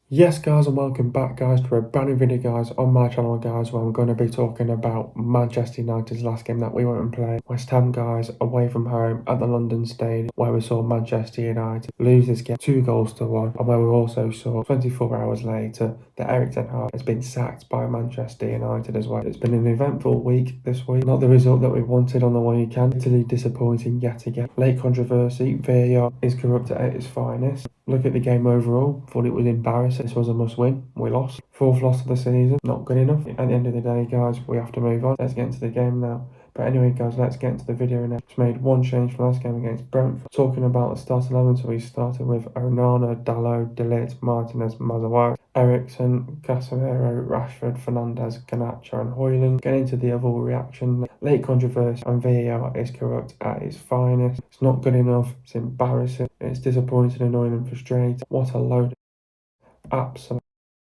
Yes guys, and welcome back guys to a brand new video guys on my channel guys, where I'm going to be talking about Manchester United's last game that we went and played. West Ham guys away from home at the London Stadium, where we saw Manchester United lose this game 2-1, and where we also saw 24 hours later that Erik ten Hag has been sacked by Manchester United as well. It's been an eventful week this week, not the result that we wanted on the weekend. Utterly disappointing yet again. Late controversy, VAR is corrupt at its finest. Look at the game overall, thought it was embarrassing. This was a must win, we lost. Fourth loss of the season, not good enough. At the end of the day guys, we have to move on. Let's get into the game now. But anyway guys, let's get into the video now. Just made one change from last game against Brentford. Talking about the start 11, so we started with Onana, Dalot, De Ligt, Martinez, Mazawa, Eriksen, Casemiro, Rashford, Fernandes, Garnacho and Højlund. Getting into the other reaction. Late controversy and VAR is corrupt at its finest. It's not good enough, it's embarrassing, it's disappointing, annoying and frustrating. What a load of absolute.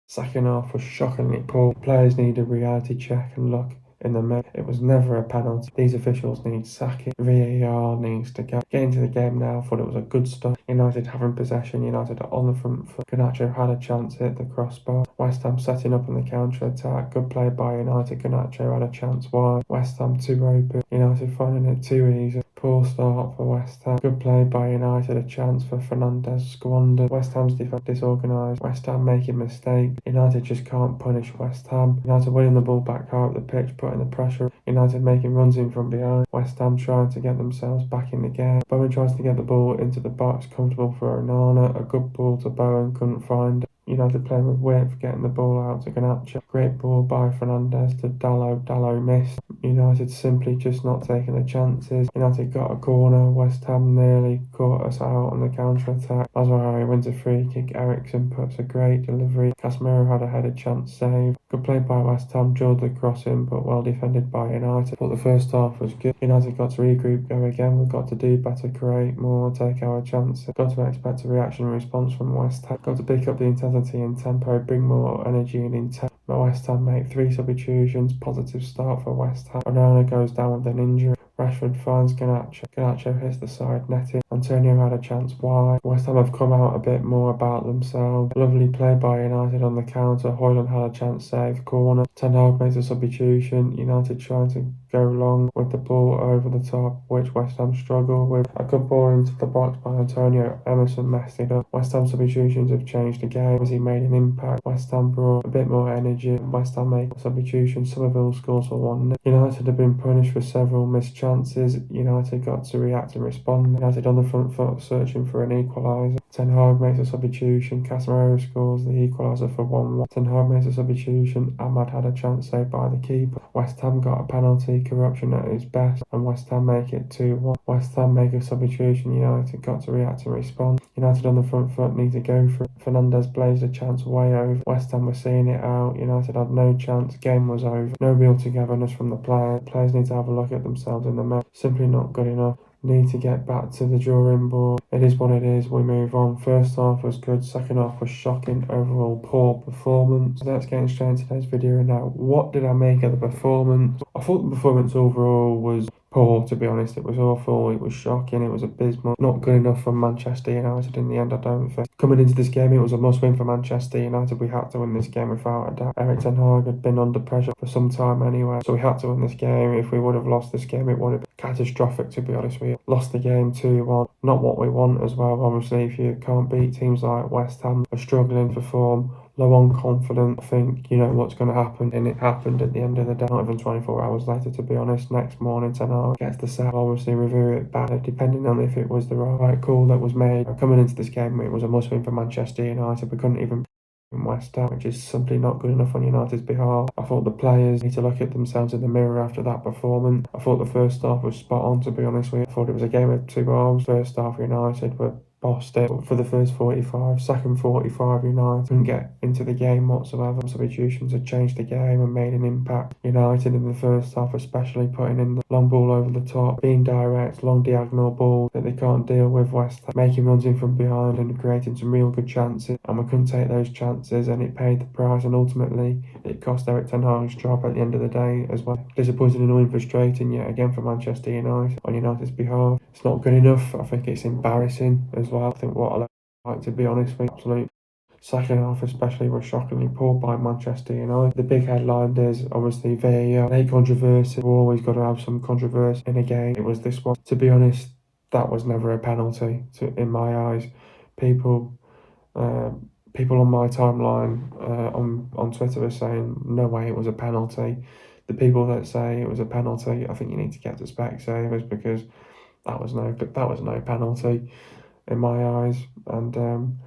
Second half was shockingly poor. Players need a reality check and look in the mirror. It was never a penalty. These officials need sacking. VAR needs to go. Get into the game now. Thought it was a good start. United having possession. United on the front foot. Garnacho had a chance to hit the crossbar. West Ham setting up on the counter attack. Good play by United. Garnacho had a chance wide. West Ham too open. United finding it too easy. Poor start for West Ham. Good play by United. A chance for Fernandes squandered. West Ham's defense disorganised. West Ham making mistakes. United just can't punish West Ham. United winning the ball back high up the pitch, putting the pressure. United making runs in from behind. West Ham trying to get themselves back in the game. Bowen tries to get the ball into the box, comfortable for Onana. A good ball to Bowen, couldn't find it. United playing with width, getting the ball out to Garnacho. Great ball by Fernandes to Dalot. Dalot missed. United simply just not taking the chances. United got a corner. West Ham nearly caught us out on the counter-attack. Mazawa wins a free kick. Eriksen puts a great delivery. Casemiro had a headed chance save. Good play by West Ham, drilled the cross in, but well defended by United. But the first half was good. United got to regroup, go again. We've got to do better, create more, take our chances. Got to expect a reaction and response from West Ham. Got to pick up the intensity and tempo, bring more energy and intent. But West Ham make 3 substitutions. Positive start for West Ham. Onana goes down with an injury. Rashford finds Garnacho. Garnacho hits the side netting. Antonio had a chance wide. West Ham have come out a bit more about themselves. Lovely play by United on the counter. Højlund had a chance save. Corner. Ten Hag makes a substitution. United trying to go long with the ball over the top, which West Ham struggle with. A good ball into the box by Antonio. Emerson messed it up. West Ham substitutions have changed the game as he made an impact. West Ham brought a bit more energy. West Ham made a substitution. Somerville scores for 1-0. United have been punished for several missed chances. United got to react and respond. United on the front foot searching for an equaliser. Ten Hag makes a substitution. Casemiro scores the equaliser for 1-1. Ten Hag makes a substitution. Ahmad had a chance saved by the keeper. West Ham got a penalty. Corruption at its best, and West Ham make it 2-1. West Ham make a substitution. United got to react and respond. United on the front foot need to go for it. Fernandes blazed a chance way over. West Ham were seeing it out. United had no chance. Game was over. No real togetherness from the players. Players need to have a look at themselves in the mirror. Simply not good enough. Need to get back to the drawing board. It is what it is. We move on. First half was good. Second half was shocking. Overall poor performance. Let's get straight into today's video now. What did I make of the performance? I thought the performance overall was poor, to be honest. It was awful, it was shocking, it was abysmal. Not good enough for Manchester United in the end, I don't think. Coming into this game, it was a must-win for Manchester United. We had to win this game without a doubt. Erik ten Hag had been under pressure for some time anyway, so we had to win this game. If we would have lost this game, it would have been catastrophic, to be honest with you. Lost the game 2-1. Not what we want as well, obviously. If you can't beat teams like West Ham, are struggling for form, low on confidence, I think you know what's going to happen, and it happened at the end of the day. Not even 24 hours later, to be honest. Next morning, Ten Hag gets the sack. Obviously review it back, depending on if it was the right call that was made. Coming into this game, it was a must-win for Manchester United. We couldn't even in West Ham, which is simply not good enough on United's behalf. I thought the players need to look at themselves in the mirror after that performance. I thought the first half was spot on, to be honest with you. I thought it was a game of 2 halves. First half, United were bossed it for the first 45. Second 45, United couldn't get into the game whatsoever. Substitutions had changed the game and made an impact. United in the first half, especially putting in the long ball over the top, being direct, long diagonal ball that they can't deal with. West Ham making runs in from behind and creating some real good chances, and we couldn't take those chances, and it paid the price, and ultimately it cost Erik ten Hag's job at the end of the day as well. Disappointing, annoying, frustrating yet again for Manchester United on United's behalf. It's not good enough. I think it's embarrassing as well. I think what I like, to be honest with you, absolute Second half especially was shockingly poor by Manchester United. The big headline is obviously VAR. They controversy. We've always got to have some controversy in a game. It was this one. To be honest, that was never a penalty in my eyes. People people on my timeline on Twitter were saying no way it was a penalty. The people that say it was a penalty, I think you need to get to Specsavers because that was no penalty in my eyes, and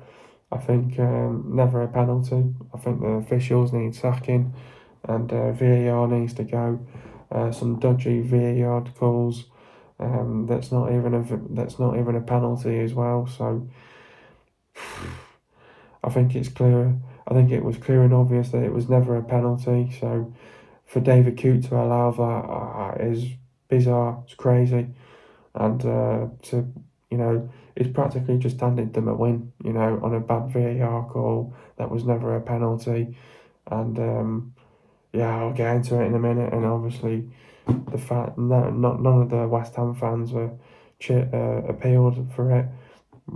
I think never a penalty. I think the officials need sacking, and VAR needs to go. Some dodgy VAR calls. That's not even a penalty as well. So I think it's clear. I think it was clear and obvious that it was never a penalty. So for David Coote to allow that is bizarre. It's crazy, and to it's practically just handed them a win. On a bad VAR call that was never a penalty, and yeah, I'll get into it in a minute. And obviously, the fact none of the West Ham fans were appealed for it.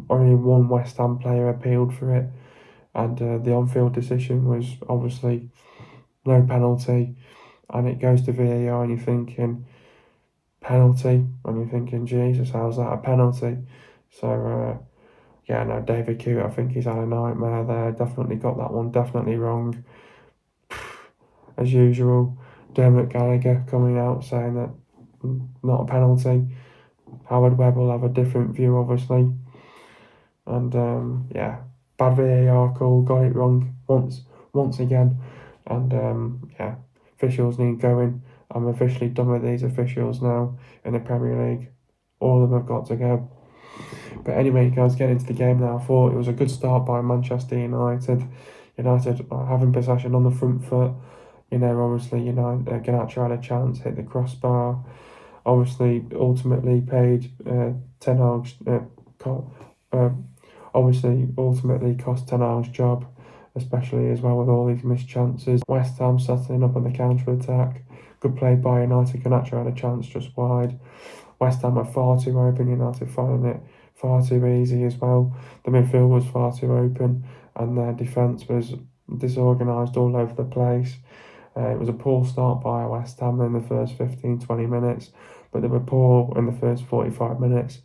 Only one West Ham player appealed for it, and the on-field decision was obviously no penalty, and it goes to VAR, and you're thinking penalty, and you're thinking, Jesus, how's that a penalty? So yeah, no, David Coote, I think he's had a nightmare there. Definitely got that one definitely wrong, as usual. Dermot Gallagher coming out saying that not a penalty. Howard Webb will have a different view, obviously. And yeah, bad VAR call, got it wrong once again. And yeah, officials need going. I'm officially done with these officials now in the Premier League. All of them have got to go. But anyway, guys, getting into the game now. I thought it was a good start by Manchester United. United having possession on the front foot. Obviously, Garnacho had a chance, hit the crossbar. Obviously, ultimately paid Ten Hag's ultimately cost Ten Hag's job, especially as well with all these missed chances. West Ham settling up on the counter attack. Good play by United. Garnacho had a chance just wide. West Ham were far too open. United finding it far too easy as well. The midfield was far too open, and their defence was disorganised all over the place. It was a poor start by West Ham in the first 15-20 minutes, but they were poor in the first 45 minutes.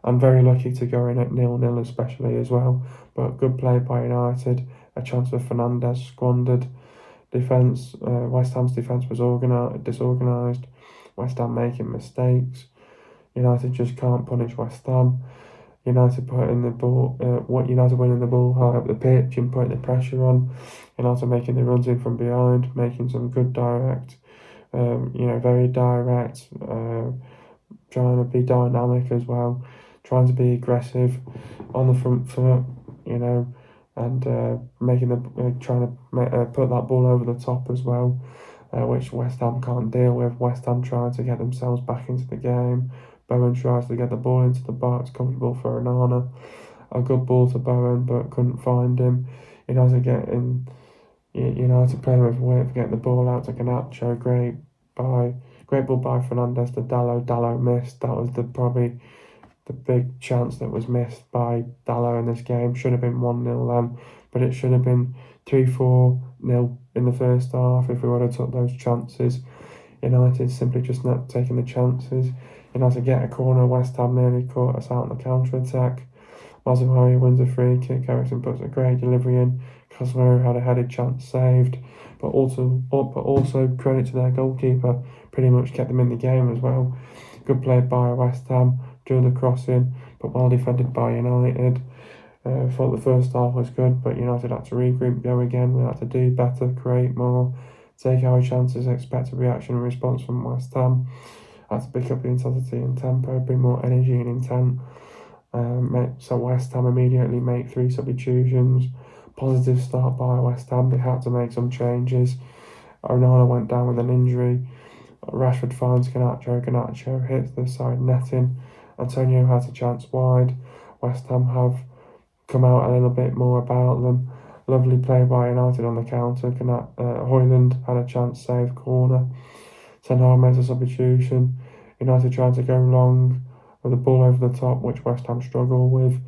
I'm very lucky to go in at 0-0 especially as well, but good play by United. A chance for Fernandes squandered. Defence, West Ham's defence was disorganised. West Ham making mistakes. United just can't punish West Ham. United winning the ball high up the pitch and putting the pressure on. United making the runs in from behind, making some good direct, very direct, trying to be dynamic as well, trying to be aggressive on the front foot, and trying to put that ball over the top as well, which West Ham can't deal with. West Ham trying to get themselves back into the game. Bowen tries to get the ball into the box, comfortable for Onana. A good ball to Bowen, but couldn't find him. United playing with width, getting the ball out to Garnacho. Great ball by Fernandes to Dalot. Dalot missed. That was probably the big chance that was missed by Dalot in this game. Should have been 1-0 then, but it should have been 3-4-0 in the first half if we would have took those chances. United simply just not taking the chances. United get a corner. West Ham nearly caught us out on the counter attack. Mazamari wins a free kick. Ericsson puts a great delivery in. Casemiro had a headed chance saved, but also credit to their goalkeeper. Pretty much kept them in the game as well. Good play by West Ham during the crossing, but well defended by United. Thought the first half was good, but United had to regroup, go again. We had to do better, create more, take our chances, expect a reaction and response from West Ham. Had to pick up the intensity and tempo, bring more energy and intent. So West Ham immediately make 3 substitutions. Positive start by West Ham. They had to make some changes. Onana went down with an injury. Rashford finds Garnacho. Garnacho hits the side netting. Antonio has a chance wide. West Ham have come out a little bit more about them. Lovely play by United on the counter. Højlund had a chance saved corner. Ten Hag makes a substitution. United trying to go long with the ball over the top, which West Ham struggle with.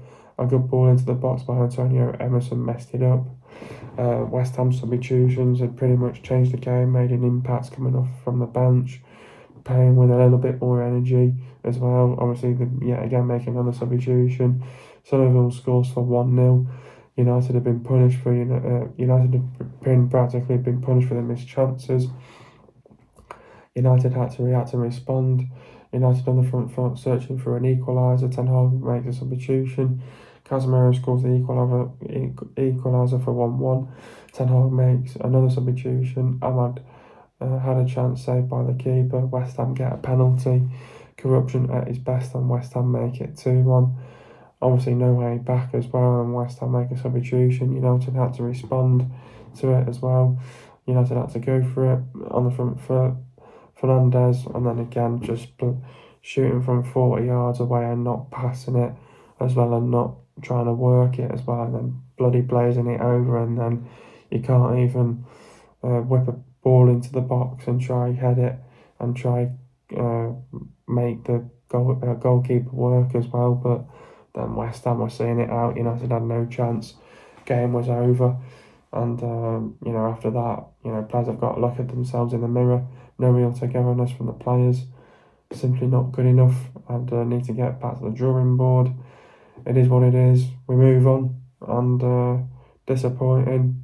A good ball into the box by Antonio Emerson messed it up. West Ham substitutions had pretty much changed the game, made an impact coming off from the bench, playing with a little bit more energy as well. Obviously, yet again making another substitution. Somerville scores for 1-0. United have been punished for United have been practically been punished for the missed chances. United had to react and respond. United on the front foot searching for an equaliser. Ten Hag makes a substitution. Casemiro scores the equaliser for 1-1. Ten Hag makes another substitution. Ahmad had a chance saved by the keeper. West Ham get a penalty. Corruption at its best, and West Ham make it 2-1. Obviously, no way back as well, and West Ham make a substitution. United had to respond to it as well. United had to go for it on the front foot. Fernandez, and then again just shooting from 40 yards away and not passing it as well, and not trying to work it as well, and then bloody blazing it over, and then you can't even whip a ball into the box and try head it and try make the goalkeeper work as well. But then West Ham were seeing it out. United had no chance. Game was over. And, after that, players have got to look at themselves in the mirror. No real togetherness from the players. Simply not good enough, and need to get back to the drawing board. It is what it is. We move on, and disappointing.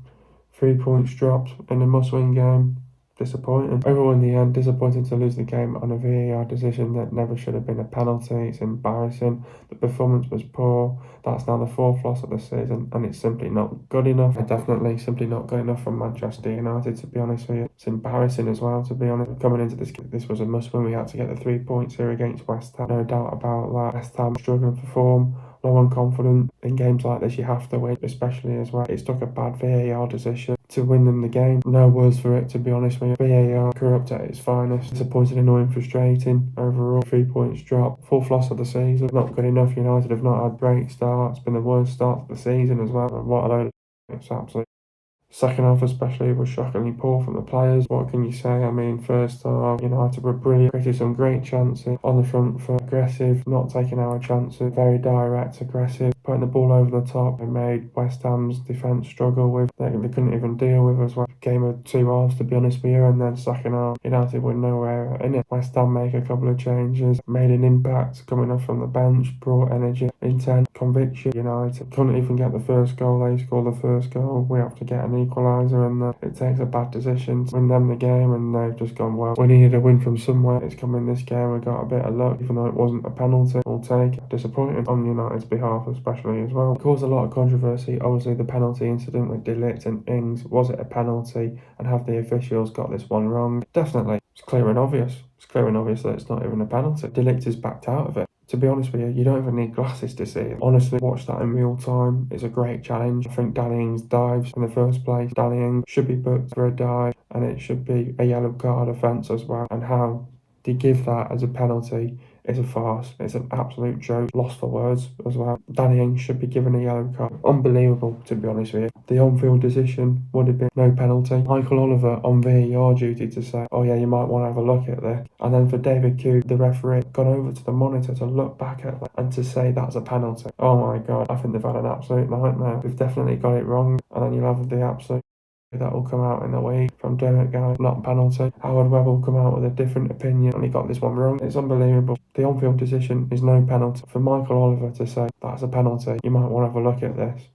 3 points dropped in a must-win game. Disappointing. Overall, in the end, disappointing to lose the game on a VAR decision that never should have been a penalty. It's embarrassing. The performance was poor. That's now the 4th loss of the season, and it's simply not good enough. Definitely simply not good enough from Manchester United, to be honest with you. It's embarrassing as well, to be honest. Coming into this was a must-win. We had to get the 3 points here against West Ham. No doubt about that. West Ham struggling for form. Low on confidence. In games like this, you have to win, especially as well. It's took a bad VAR decision to win them the game. No words for it, to be honest with you. VAR corrupt at its finest. Disappointing, annoying, frustrating. Overall, 3 points drop. 4th loss of the season. Not good enough. United have not had great starts. It's been the worst start of the season as well. What a load of it's absolutely. Second half especially was shockingly poor from the players. What can you say? I mean, first half, United were brilliant, created some great chances on the front foot, aggressive, not taking our chances, very direct, aggressive, putting the ball over the top. It made West Ham's defence struggle with. They couldn't even deal with as well. Game of 2 halves, to be honest with you, and then second half, United were nowhere in it. West Ham make a couple of changes, made an impact coming off from the bench, brought energy, intent, conviction. United couldn't even get the first goal. They scored the first goal. We have to get an equaliser, and it takes a bad decision to win them the game, and they've just gone, well, we needed a win from somewhere. It's come in this game. We got a bit of luck, even though it wasn't a penalty. We'll take it. Disappointing on United's behalf, especially as well. It caused a lot of controversy. Obviously, the penalty incident with De Ligt and Ings. Was it a penalty, and have the officials got this one wrong? Definitely. It's clear and obvious. It's clear and obvious that it's not even a penalty. De Ligt is backed out of it. To be honest with you, you don't even need glasses to see it. Honestly, watch that in real time. It's a great challenge. I think Danny Ings dives in the first place. Danny Ings should be booked for a dive, and it should be a yellow card offence as well. And how they give that as a penalty is a farce. It's an absolute joke. Lost for words as well. Danny Ings should be given a yellow card. Unbelievable, to be honest with you. The on-field decision would have been no penalty. Michael Oliver on VAR duty to say, oh yeah, you might want to have a look at this. And then for David Q, the referee, gone over to the monitor to look back at that and to say that's a penalty. Oh my God, I think they've had an absolute nightmare. They've definitely got it wrong. And then you'll have the absolute that will come out in the week from Derek Guy, not penalty. Howard Webb will come out with a different opinion, and he got this one wrong. It's unbelievable. The on-field decision is no penalty. For Michael Oliver to say that's a penalty, you might want to have a look at this.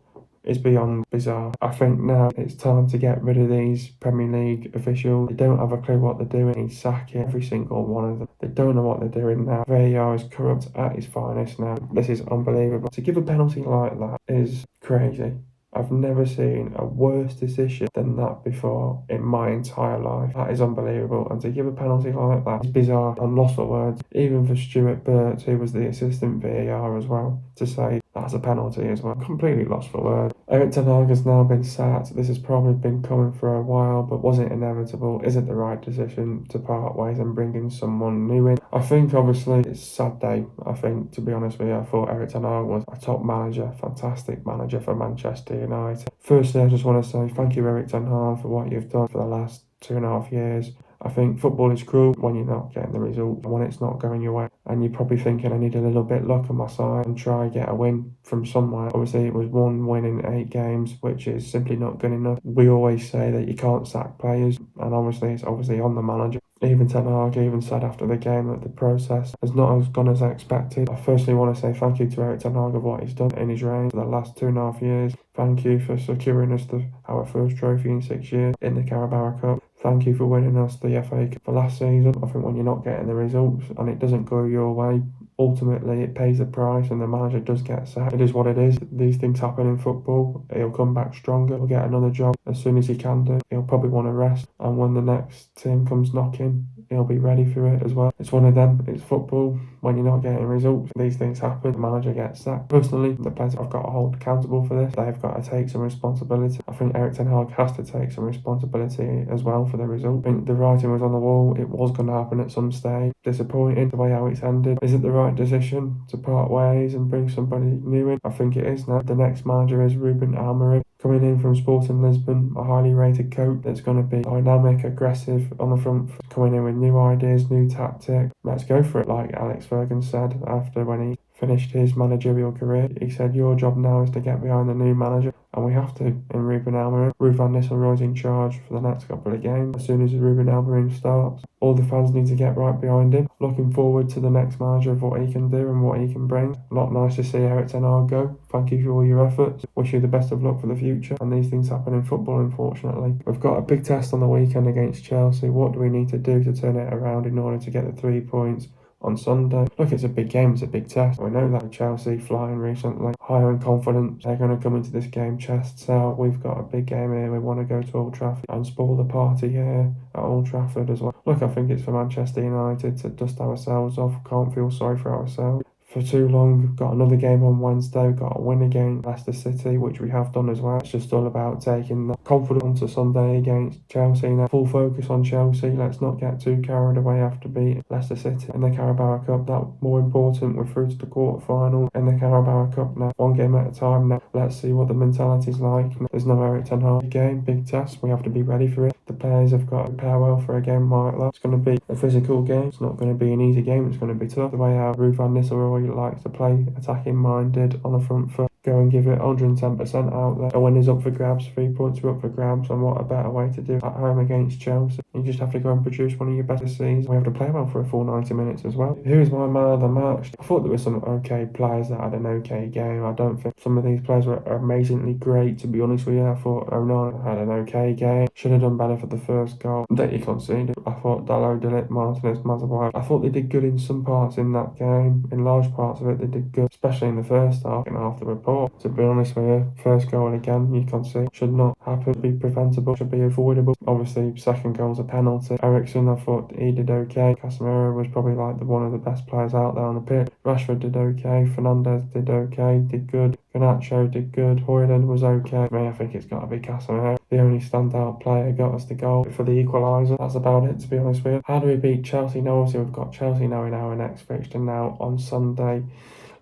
It's beyond bizarre. I think now it's time to get rid of these Premier League officials. They don't have a clue what they're doing. He's sacking every single one of them. They don't know what they're doing now. VAR is corrupt at its finest now. This is unbelievable. To give a penalty like that is crazy. I've never seen a worse decision than that before in my entire life. That is unbelievable. And to give a penalty like that is bizarre. I'm lost for words. Even for Stuart Burt, who was the assistant VAR as well, to say that's a penalty as well. Completely lost for words. Erik ten Hag has now been sacked. This has probably been coming for a while, but was it inevitable? Is it the right decision to part ways and bring in someone new in? I think obviously it's a sad day. I think, to be honest with you, I thought Erik ten Hag was a top manager, fantastic manager for Manchester United. Firstly, I just want to say thank you, Erik ten Hag, for what you've done for the last 2.5 years. I think football is cruel when you're not getting the result, when it's not going your way, and you're probably thinking I need a little bit luck on my side and try and get a win from somewhere. Obviously it was 1 win in 8 games, which is simply not good enough. We always say that you can't sack players, and obviously it's on the manager. Even Ten Hag even said after the game that the process has not gone as expected. I firstly want to say thank you to Eric Ten Hag of what he's done in his reign for the last 2.5 years. Thank you for securing us our first trophy in 6 years in the Carabao Cup. Thank you for winning us the FA Cup for last season. I think when you're not getting the results and it doesn't go your way, ultimately it pays the price and the manager does get sacked. It is what it is. These things happen in football. He'll come back stronger. He'll get another job as soon as he can do. He'll probably want to rest, and when the next team comes knocking, he'll be ready for it as well. It's one of them. It's football. When you're not getting results, these things happen. The manager gets sacked. Personally, the players have got to hold accountable for this. They've got to take some responsibility. I think Eric Ten Hag has to take some responsibility as well for the result. I think the writing was on the wall. It was going to happen at some stage. Disappointing the way how it's ended. Is it the right decision to part ways and bring somebody new in? I think it is now. The next manager is Ruben Amorim, coming in from Sporting Lisbon, a highly rated coach that's going to be dynamic, aggressive on the front, coming in with new ideas, new tactics. Let's go for it, like Alex Ferguson said after when he finished his managerial career. He said, your job now is to get behind the new manager, and we have to in Ruben Amorim. Ruud van Nistelrooy's in charge for the next couple of games. As soon as Ruben Amorim starts, all the fans need to get right behind him. Looking forward to the next manager of what he can do and what he can bring. Not nice to see Eric Ten Hag go. Thank you for all your efforts. Wish you the best of luck for the future. And these things happen in football, unfortunately. We've got a big test on the weekend against Chelsea. What do we need to do to turn it around in order to get the 3 points on Sunday? Look, it's a big game, it's a big test. We know that Chelsea flying recently, higher in confidence. They're going to come into this game chests out. We've got a big game here. We want to go to Old Trafford and spoil the party here at Old Trafford as well. Look, I think it's for Manchester United to dust ourselves off. Can't feel sorry for ourselves for too long. We've got another game on Wednesday. We've got a win against Leicester City, which we have done as well. It's just all about taking the confidence to Sunday against Chelsea. Now, full focus on Chelsea. Let's not get too carried away after beating Leicester City in the Carabao Cup. That's more important. We're through to the quarter-final in the Carabao Cup now. One game at a time now. Let's see what the mentality's like. There's no Eric Ten Hag. Big game, big test. We have to be ready for it. The players have got to prepare well for a game like that. It's going to be a physical game. It's not going to be an easy game. It's going to be tough. The way how Ruud van Nistelrooy likes to play, attacking minded on the front foot. Go and give it 110% out there. A win is up for grabs, 3 points are up for grabs, and what a better way to do it at home against Chelsea. You just have to go and produce one of your best seasons. We have to play well for a full 90 minutes as well. Who is my man of the match? I thought there were some okay players that had an okay game. I don't think some of these players were amazingly great, to be honest with you. I thought Onana had an okay game. Should have done better for the first goal that he conceded. I thought Dalot did it, Martinez, Mazzaguayo. I thought they did good in some parts in that game. In large parts of it, they did good, especially in the first half and half the report. To be honest with you, first goal again, you can see, should not happen, be preventable, should be avoidable. Obviously, second goal's a penalty. Eriksen, I thought he did okay. Casemiro was probably like one of the best players out there on the pitch. Rashford did okay. Fernandes did okay, did good. Garnacho did good. Højlund was okay. For me, I think it's got to be Casemiro. The only standout player got us the goal for the equaliser. That's about it, to be honest with you. How do we beat Chelsea? Now, obviously, we've got Chelsea now in our next fixture now on Sunday.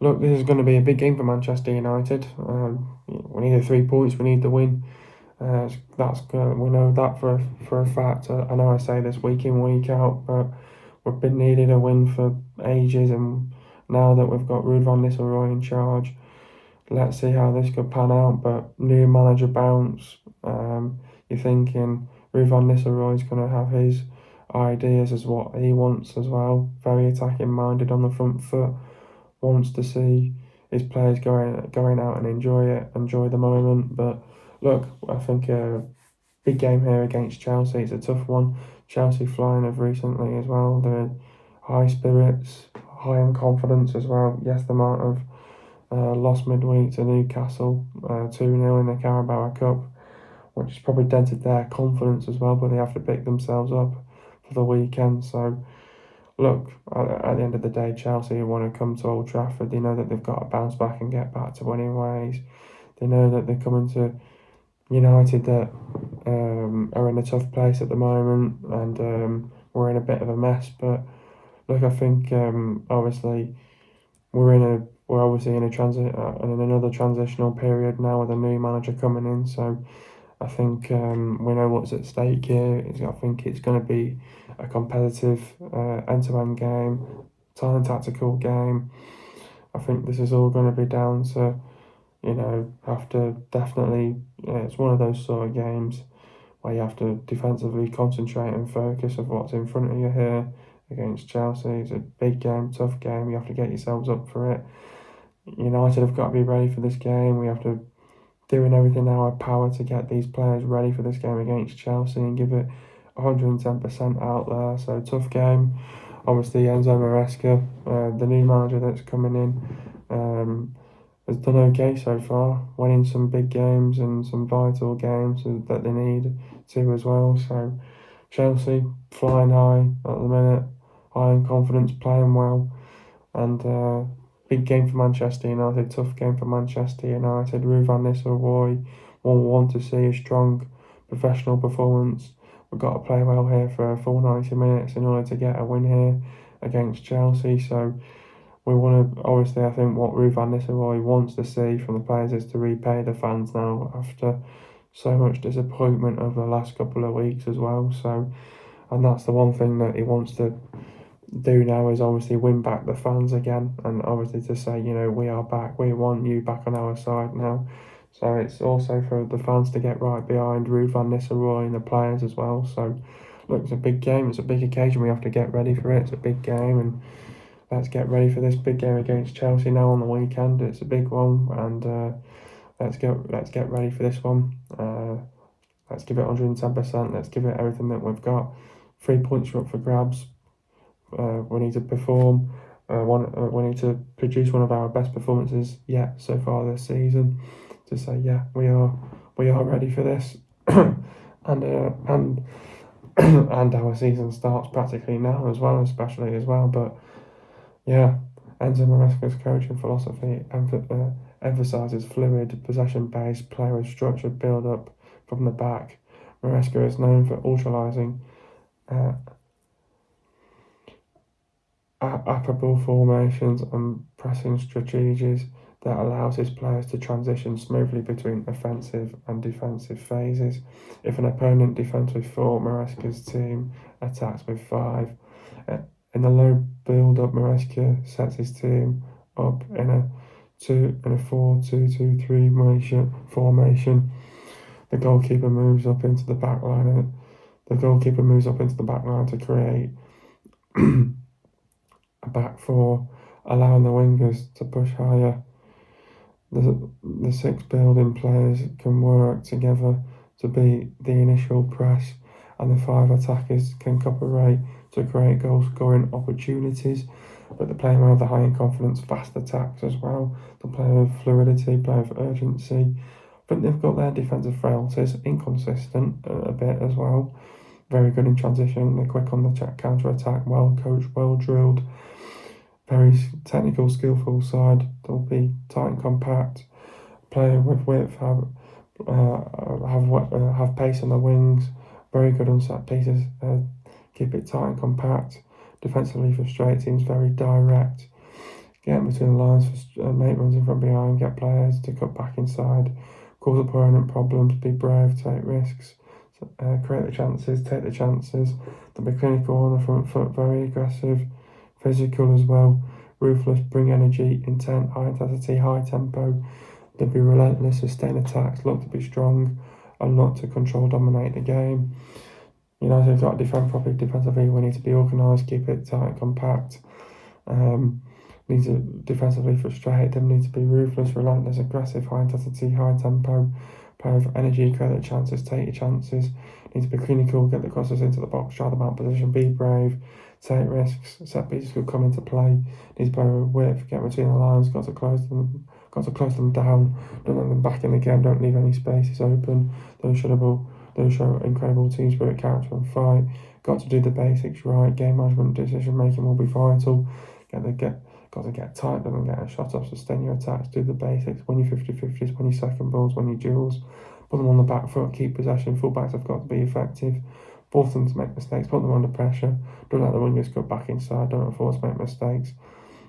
Look, this is going to be a big game for Manchester United. We need the 3 points. We need the win. We know that for a fact. I know I say this week in, week out, but we've been needed a win for ages, and now that we've got Ruud van Nistelrooy in charge, let's see how this could pan out. But new manager bounce. You're thinking Ruud van Nistelrooy's going to have his ideas as what he wants as well. Very attacking minded on the front foot. Wants to see his players going out and enjoy the moment. But look, I think a big game here against Chelsea. It's a tough one. Chelsea flying of recently as well. They're high spirits, high in confidence as well. Yes, they might have lost midweek to Newcastle 2-0 in the Carabao Cup, which has probably dented their confidence as well, but they have to pick themselves up for the weekend. So look, at the end of the day, Chelsea want to come to Old Trafford. They know that they've got to bounce back and get back to winning ways. They know that they're coming to United that are in a tough place at the moment, and we're in a bit of a mess. But look, I think obviously we're obviously in another transitional period now with a new manager coming in. So I think we know what's at stake here. I think it's going to be a competitive end-to-end game, time tactical game. I think this is all going to be down to, after definitely, it's one of those sort of games where you have to defensively concentrate and focus of what's in front of you here against Chelsea. It's a big game, tough game. You have to get yourselves up for it. United have got to be ready for this game. We have to doing everything in our power to get these players ready for this game against Chelsea and give it 110% out there. So tough game. Obviously, Enzo Maresca, the new manager that's coming in, has done okay so far, winning some big games and some vital games that they need to as well. So Chelsea flying high at the minute, high in confidence, playing well, and big game for Manchester United, tough game for Manchester United. Ruud van Nistelrooy will want to see a strong professional performance. We've got to play well here for a full 90 minutes in order to get a win here against Chelsea. So we want to, obviously, I think what Ruud van Nistelrooy wants to see from the players is to repay the fans now after so much disappointment over the last couple of weeks as well. So, and that's the one thing that he wants to do now is obviously win back the fans again, and obviously to say, we are back, we want you back on our side now. So it's also for the fans to get right behind Ruud van Nistelrooy and the players as well. So look, it's a big game, it's a big occasion, we have to get ready for it. It's a big game, and let's get ready for this big game against Chelsea now on the weekend. It's a big one, and let's get ready for this one. Let's give it 110%. Let's give it everything that we've got. 3 points are up for grabs. We need to perform. We need to produce one of our best performances yet so far this season. To say, yeah, we are ready for this, and and our season starts practically now as well, especially as well. But yeah, Enzo Maresca's coaching philosophy emphasises fluid, possession-based play with structured build-up from the back. Maresca is known for utilising affable formations and pressing strategies that allows his players to transition smoothly between offensive and defensive phases. If an opponent defends with 4, Maresca's team attacks with 5. In the low build-up, Maresca sets his team up in a 4-2-2-3 formation. The goalkeeper moves up into the back line. To create a back 4, allowing the wingers to push higher. The 6 building players can work together to beat the initial press, and the 5 attackers can cooperate to create goal-scoring opportunities. But they're playing well with the high in confidence, fast attacks as well. They play with fluidity, play with urgency. I think they've got their defensive frailties, inconsistent a bit as well. Very good in transition, they're quick on the counter-attack, well coached, well drilled. Very technical, skillful side. They'll be tight and compact, play with width, have pace on the wings. Very good on set pieces. Keep it tight and compact. Defensively frustrate teams, very direct. Get between the lines, make runs in from behind, get players to cut back inside, cause opponent problems, be brave, take risks, create the chances, take the chances. They'll be clinical on the front foot, very aggressive, physical as well, ruthless, bring energy, intent, high intensity, high tempo. They'll be relentless, sustain attacks, look to be strong, and look to control, dominate the game. They've got to defend properly defensively. We need to be organised, keep it tight and compact. Need to defensively frustrate them, need to be ruthless, relentless, aggressive, high intensity, high tempo, play with energy, create the chances, take your chances. Need to be clinical, get the crosses into the box, try them out position, be brave, take risks, set pieces could come into play. Need to play with width, get between the lines, got to close them down, don't let them back in again, don't leave any spaces open, don't show incredible team spirit, character and fight. Got to do the basics right, game management, decision making will be vital. Got to get tight, don't get a shot off, sustain your attacks, do the basics, win your 50-50s, win your second balls, win your duels, put them on the back foot, keep possession, fullbacks have got to be effective, force them to make mistakes, put them under pressure, don't let the wingers go back inside, don't let force make mistakes.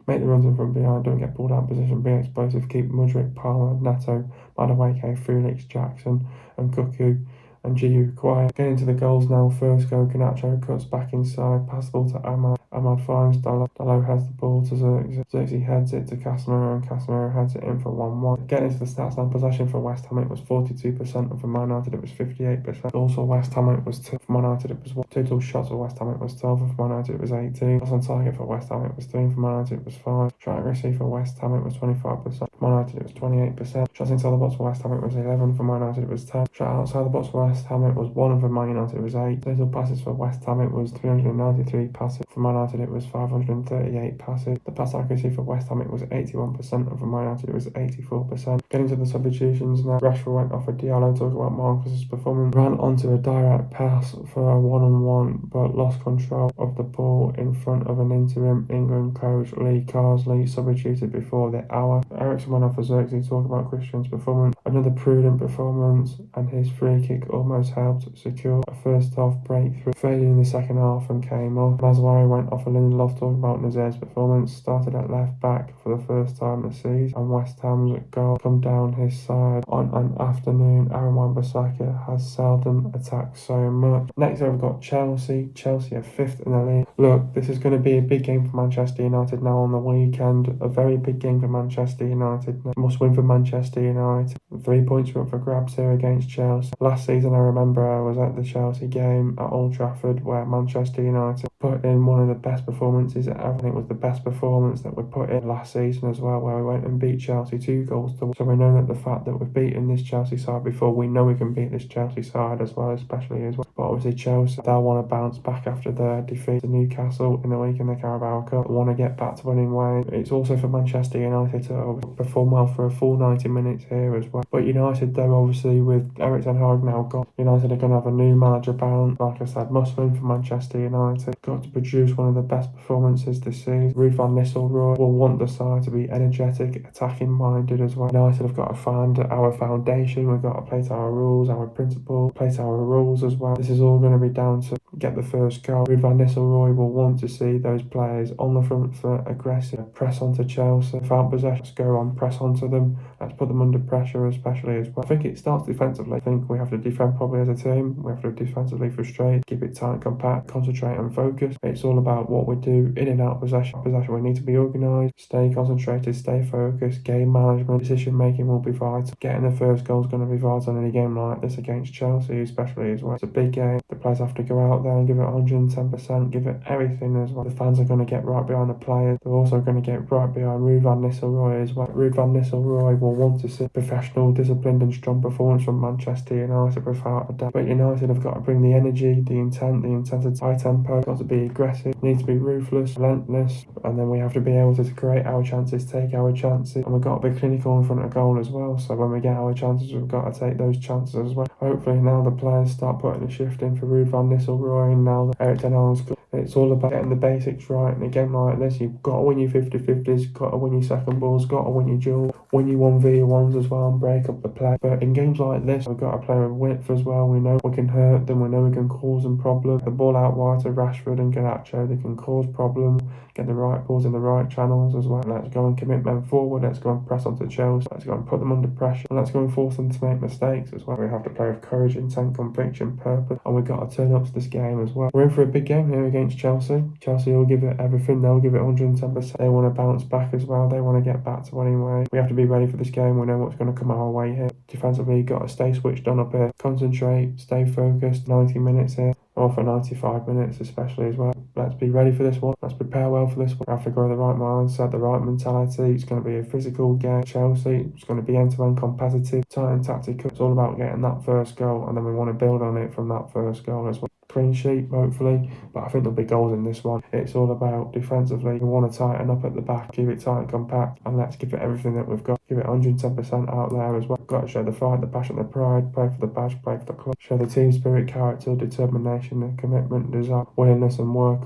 make the runs in from behind, don't get pulled out of position, be explosive, keep Mudryk, Palmer, Neto, Madueke, Felix, Jackson and Cuckoo and Giu quiet. Getting to the goals now. First goal, Garnacho cuts back inside, pass the ball to Ahmad. Ahmad finds Dalot. Dalot has the ball to Xerxes. Xerxes heads it to Casemiro and Casemiro heads it in for 1-1. Getting into the stats now. Possession for West Ham it was 42% and for Man United it was 58%. Also West Ham it was 2. For Man United it was 1. Total shots for West Ham it was 12 and for Man United it was 18. Shots on target for West Ham it was 3 and for Man United it was 5. Shot accuracy for West Ham it was 25%. For Man United it was 28%. Shots inside the box for West Ham it was 11. For Man United it was 10. Shot outside the box for West Ham it was 1 and for Man United it was 8. Total passes for West Ham it was 393 passes. For Man United it was 538 passes. The pass accuracy for West Ham it was 81% and for Man United it was 84%. Getting to the substitutions now. Rashford went off for Diallo. Talk about Marcus's performance. Ran onto a direct pass for a one-on-one but lost control of the ball in front of an interim England coach Lee Carsley, substituted before the hour. Ericsson went off for Xerxes. Talk about Christian's performance. Another prudent performance and his free kick almost helped secure a first half breakthrough. Faded in the second half and came off. Mazwari went off for Lindelof. Talking about Nazer's performance. Started at left back for the first time this season and West Ham's goal come down his side on an afternoon Aaron Wan-Bissaka has seldom attacked so much. Next we've got Chelsea. Chelsea are 5th in the league. Look, this is going to be a big game for Manchester United now on the weekend. A very big game for Manchester United. Must win for Manchester United. 3 points are up for grabs here against Chelsea. Last season I remember I was at the Chelsea game at Old Trafford where Manchester United put in one of the best performances ever. I think it was the best performance that we put in last season as well, where we went and beat Chelsea 2-1. So we know that the fact that we've beaten this Chelsea side before, we know we can beat this Chelsea side as well, especially as well. But obviously Chelsea, they'll want to bounce back after their defeat to Newcastle in the week in the Carabao Cup. They want to get back to winning ways. It's also for Manchester United to perform well for a full 90 minutes here as well. But United though, obviously with Erik ten Hag now gone, United are going to have a new manager bound. Like I said, must win for Manchester United. Got to produce one of the best performances this season. Ruud van Nistelrooy will want the side to be energetic, attacking minded as well. United have got to find our foundation. We've got to play to our rules, our principles, play to our rules as well. This is all going to be down to get the first goal. Ruud van Nistelrooy will want to see those players on the front foot, aggressive, press onto Chelsea, without possession. Let's go on, press onto them. Let's put them under pressure, especially as well. I think it starts defensively. I think we have to defend probably as a team. We have to defensively frustrate, keep it tight, compact, concentrate and focus. It's all about what we do in and out of possession. We need to be organised, stay concentrated, stay focused. Game management, decision making will be vital. Getting the first goal is going to be vital in a game like this against Chelsea, especially as well. It's a big game. The players have to go out there and give it 110%, give it everything as well. The fans are going to get right behind the players. They're also going to get right behind Ruud van Nistelrooy as well. Ruud van Nistelrooy will want to see professional, disciplined and strong performance from Manchester United without a doubt. But United have got to bring the energy, the intent, the intensity, high tempo, got to be aggressive, need to be ruthless, relentless, and then we have to be able to create our chances, take our chances, and we've got to be clinical in front of goal as well. So when we get our chances, we've got to take those chances as well. Hopefully now the players start putting a shift in for Ruud van Nistelrooy, and now that Erik ten Hag's got, it's all about getting the basics right. In a game like this, you've got to win your 50-50s, got to win your second balls, got to win your duel, win your 1v1s as well and break up the play. But in games like this, we've got to play with width as well. We know we can hurt them, we know we can cause them problems. The ball out wide to Rashford and Garnacho, they can cause problems, get the right balls in the right channels as well. Let's go and commit men forward, let's go and press onto Chelsea, let's go and put them under pressure, and let's go and force them to make mistakes as well. We have to play with courage, intent, conviction, purpose, and we've got to turn up to this game as well. We're in for a big game here against Chelsea. Chelsea will give it everything, they'll give it 110%. They want to bounce back as well, they want to get back to winning ways. We have to be ready for this game, we know what's going to come our way here. Defensively, you've got to stay switched on up here, concentrate, stay focused, 90 minutes here, or for 95 minutes especially as well. Let's be ready for this one, let's prepare well for this one. We have to grow the right mindset, the right mentality. It's going to be a physical game. Chelsea, it's going to be end-to-end competitive, tight and tactical. It's all about getting that first goal, and then we want to build on it from that first goal as well. Clean sheet, hopefully, but I think there'll be goals in this one. It's all about defensively. We want to tighten up at the back, keep it tight and compact, and let's give it everything that we've got. Give it 110% out there as well. Got to show the fight, the passion, the pride, play for the badge, play for the club. Show the team spirit, character, determination, the commitment, desire, willingness and work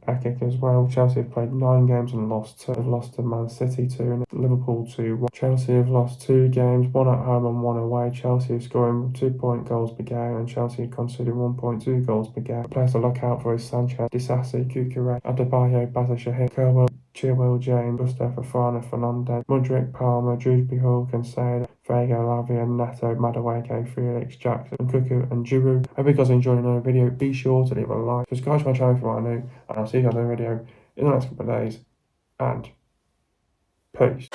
ethic as well. Chelsea have played 9 games and lost 2. They've lost to Man City 2 and Liverpool 2. Chelsea have lost 2 games, 1 at home and 1 away. Chelsea are scoring 2-point goals per game, and Chelsea are conceding 1.2 goals Arsenal's Miguel. The players to look out for is Sanchez, Disasi, Cucurella, Adebayo, Bazashahid, Chilwell, James, Gusto, Fofana, Fernandez, Mudryk, Palmer, Drewsbury, Hall, Cancelo, Vega, Lavia, Neto, Madueke, Felix, Jackson, Cuckoo, and Giroud. I hope you guys enjoyed another video. Be sure to leave a like, subscribe to my channel if you want to know, and I'll see you guys in the video in the next couple of days. And peace.